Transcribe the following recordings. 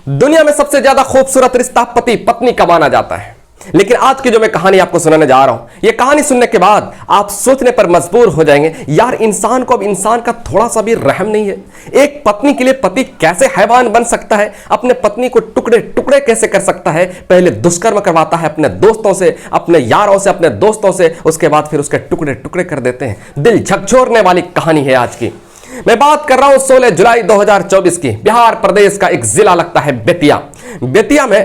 दुनिया में सबसे ज्यादा खूबसूरत रिश्ता पति पत्नी का माना जाता है। लेकिन आज की जो मैं कहानी आपको सुनाने जा रहा हूं, यह कहानी सुनने के बाद आप सोचने पर मजबूर हो जाएंगे, यार इंसान को अब इंसान का थोड़ा सा भी रहम नहीं है। एक पत्नी के लिए पति कैसे हैवान बन सकता है, अपने पत्नी को टुकड़े टुकड़े कैसे कर सकता है। पहले दुष्कर्म करवाता है अपने दोस्तों से, अपने यारों से, अपने दोस्तों से, उसके बाद फिर उसके टुकड़े टुकड़े कर देते हैं। दिल झकझोरने वाली कहानी है आज की। मैं बात कर रहा हूं 16 जुलाई 2024 की। बिहार प्रदेश का एक जिला लगता है बेतिया। बेतिया में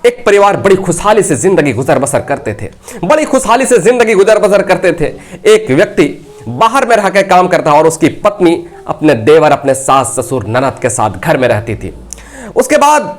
एक परिवार बड़ी खुशहाली से जिंदगी गुजर बसर करते थे। बड़ी खुशहाली से जिंदगी गुजर बसर करते थे। एक व्यक्ति बाहर में रह के काम करता और उसकी पत्नी अपने देवर, अपने सास ससुर ननद के साथ घर में रहती थी। उसके बाद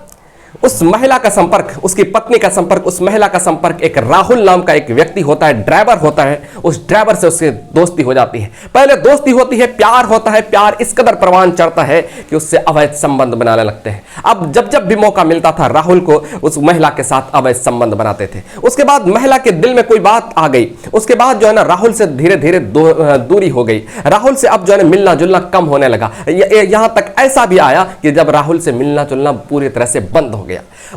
उस महिला का संपर्क, उसकी पत्नी का संपर्क, उस महिला का संपर्क एक राहुल नाम का एक व्यक्ति होता है, ड्राइवर होता है। उस ड्राइवर से उससे दोस्ती हो जाती है। पहले दोस्ती होती है, प्यार होता है। प्यार इस कदर परवान चढ़ता है कि उससे अवैध संबंध बनाने लगते हैं। अब जब जब भी मौका मिलता था राहुल को उस महिला के साथ अवैध संबंध बनाते थे। उसके बाद महिला के दिल में कोई बात आ गई। उसके बाद जो है ना राहुल से धीरे धीरे दूरी हो गई। राहुल से अब जो है ना मिलना जुलना कम होने लगा। यहां तक ऐसा भी आया कि जब राहुल से मिलना जुलना पूरी तरह से बंद हो गया।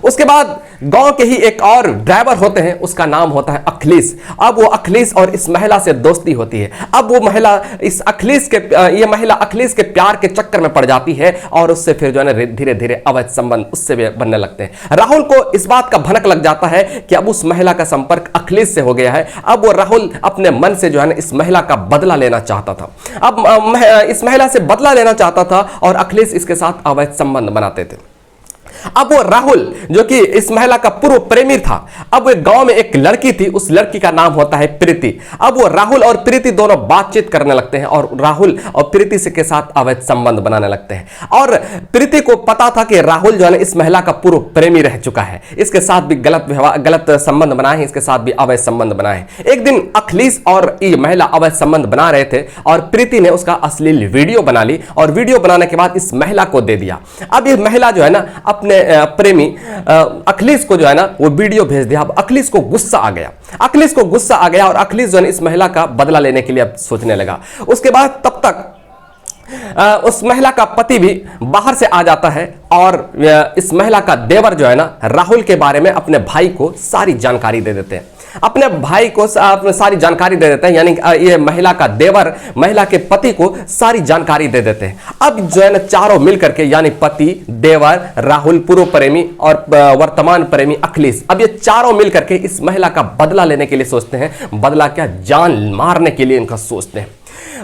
उसके बाद गांव के ही एक और ड्राइवर होते हैं, उसका नाम होता है अखिलेश। अब वो अखिलेश और इस महिला से दोस्ती होती है। अब वो महिला इस अखिलेश के ये महिला अखिलेश के प्यार के चक्कर में पड़ जाती है और उससे फिर जो है ना धीरे धीरे अवैध संबंध उससे भी बनने लगते हैं। राहुल को इस बात का भनक लग जाता है कि अब उस महिला का संपर्क अखिलेश से हो गया है। अब वो राहुल अपने मन से जो है ना इस महिला का बदला लेना चाहता था। अब इस महिला से बदला लेना चाहता था और अखिलेश इसके साथ अवैध संबंध बनाते थे। अब वो राहुल जो कि इस महिला का पूर्व प्रेमी था, अब वो गांव में एक लड़की थी, उस लड़की का नाम होता है प्रीति। अब वो राहुल और प्रीति दोनों बातचीत करने लगते हैं और राहुल और प्रीति से के साथ अवैध संबंध बनाने लगते हैं। और प्रीति को पता था कि राहुल जो है इस महिला का पूर्व प्रेमी रह चुका है, इसके साथ भी गलत संबंध बनाए हैं, इसके साथ भी अवैध संबंध बनाए हैं। एक दिन अखिलेश और ये महिला अवैध संबंध बना रहे थे और प्रीति ने उसका अश्लील वीडियो बना ली और वीडियो बनाने के बाद इस महिला को दे दिया। अब ये महिला जो है ना अपने प्रेमी अखिलेश को जो है ना वो वीडियो भेज दिया। अब अखिलेश को गुस्सा आ गया। अखिलेश को गुस्सा आ गया और अखिलेश जो है इस महिला का बदला लेने के लिए अब सोचने लगा। उसके बाद तब तक उस महिला का पति भी बाहर से आ जाता है और इस महिला का देवर जो है ना राहुल के बारे में अपने भाई को सारी जानकारी दे देते हैं। अपने भाई को सारी जानकारी दे देते हैं, यानी ये महिला का देवर महिला के पति को सारी जानकारी दे देते हैं। अब जो है ना चारों मिलकर के, यानी पति, देवर, राहुल पूर्व प्रेमी और वर्तमान प्रेमी अखिलेश, अब ये चारों मिलकर के इस महिला का बदला लेने के लिए सोचते हैं। बदला क्या, जान मारने के लिए इनका सोचते हैं।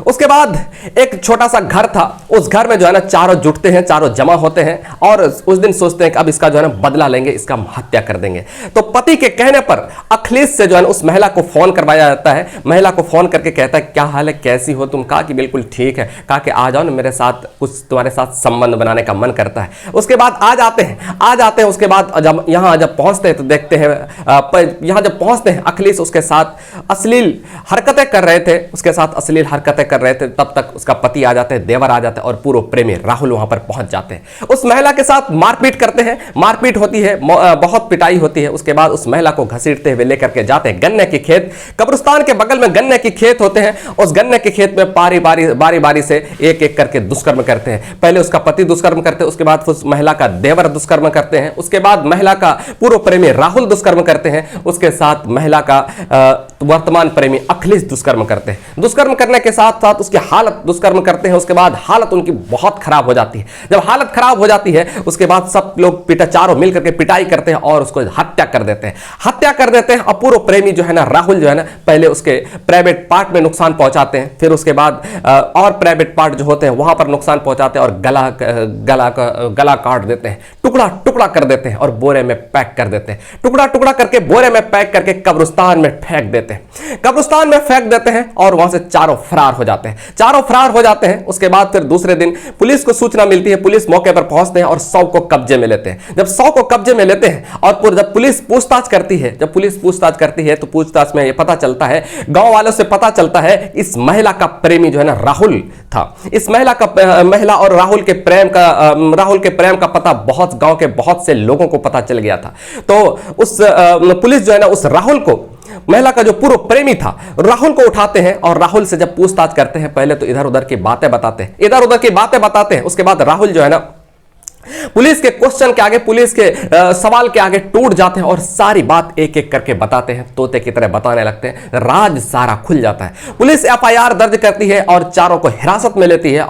उसके बाद एक छोटा सा घर था, उस घर में जो है ना चारों जुटते हैं, चारों जमा होते हैं और उस दिन सोचते हैं कि अब इसका जो है ना बदला लेंगे, इसका हत्या कर देंगे। तो पति के कहने पर अखिलेश से जो है ना उस महिला को फोन करवाया जाता है। महिला को फोन करके कहता है क्या हाल है, कैसी हो तुम। कहा कि बिल्कुल ठीक है। कहा कि आ जाओ ना मेरे साथ, कुछ तुम्हारे साथ संबंध बनाने का मन करता है। उसके बाद आ जाते हैं। उसके बाद जब यहाँ जब पहुंचते हैं तो देखते हैं यहाँ जब पहुंचते हैं अखिलेश उसके साथ अश्लील हरकतें कर रहे थे, उसके साथ अश्लील हरकतें कर रहे थे। तब तक उसका पति आ जाते हैं, देवर आ जाते हैं और पूर्व प्रेमी राहुल वहां पर पहुंच जाते हैं। उस महिला के साथ मारपीट करते हैं। मारपीट होती है, बहुत पिटाई होती है। उसके बाद उस महिला को घसीटते हुए लेकर के जाते हैं गन्ने के खेत। कब्रिस्तान के बगल में गन्ने के खेत होते हैं। उस गन्ने के खेत में बारी बारी से एक एक करके दुष्कर्म करते हैं। पहले उसका पति दुष्कर्म करते हैं, उसके बाद उस महिला का देवर दुष्कर्म करते हैं, उसके बाद महिला का पूर्व प्रेमी राहुल दुष्कर्म करते हैं, उसके साथ महिला का वर्तमान प्रेमी अखिलेश दुष्कर्म करते हैं। दुष्कर्म करने के साथ साथ उसकी हालत दुष्कर्म करते हैं। उसके बाद हालत उनकी बहुत खराब हो जाती है। जब हालत खराब हो जाती है उसके बाद सब लोग चारों मिलकर के पिटाई करते हैं और उसको हत्या कर देते हैं। अपूर्व प्रेमी जो है ना राहुल जो है ना पहले उसके प्राइवेट पार्ट में नुकसान पहुंचाते हैं, फिर उसके बाद और प्राइवेट पार्ट जो होते हैं वहां पर नुकसान पहुंचाते हैं और गला काट देते हैं, टुकड़ा टुकड़ा कर देते हैं और बोरे में पैक कर देते हैं। टुकड़ा टुकड़ा करके बोरे में पैक करके कब्रिस्तान में फेंक देते हैं और वहां से चारों फरार हो जाते हैं। उसके बाद फिर दूसरे दिन पुलिस को सूचना मिलती है। पुलिस मौके पर पहुंचते हैं और शव को कब्जे में लेते हैं। जब शव को कब्जे में लेते हैं और जब पुलिस पूछताछ करती है तो पूछताछ में ये पता चलता है, गांव वालों से पता चलता है इस महिला का प्रेमी जो है ना राहुल था। इस महिला और राहुल के प्रेम का पता गांव के बहुत से लोगों को पता चल गया था। तो उस पुलिस जो है ना उस राहुल को, महिला का जो पूर्व प्रेमी था, राहुल को उठाते हैं और राहुल से जब पूछताछ करते हैं, पहले तो इधर उधर की बातें बताते हैं। उसके बाद राहुल जो है ना पुलिस के क्वेश्चन के आगे, पुलिस के सवाल के आगे टूट जाते हैं और सारी बात एक एक करके बताते हैं, तोते की तरह बताने लगते हैं, राज सारा खुल जाता है। पुलिस एफआईआर दर्ज करती है और चारों को हिरासत में लेती है।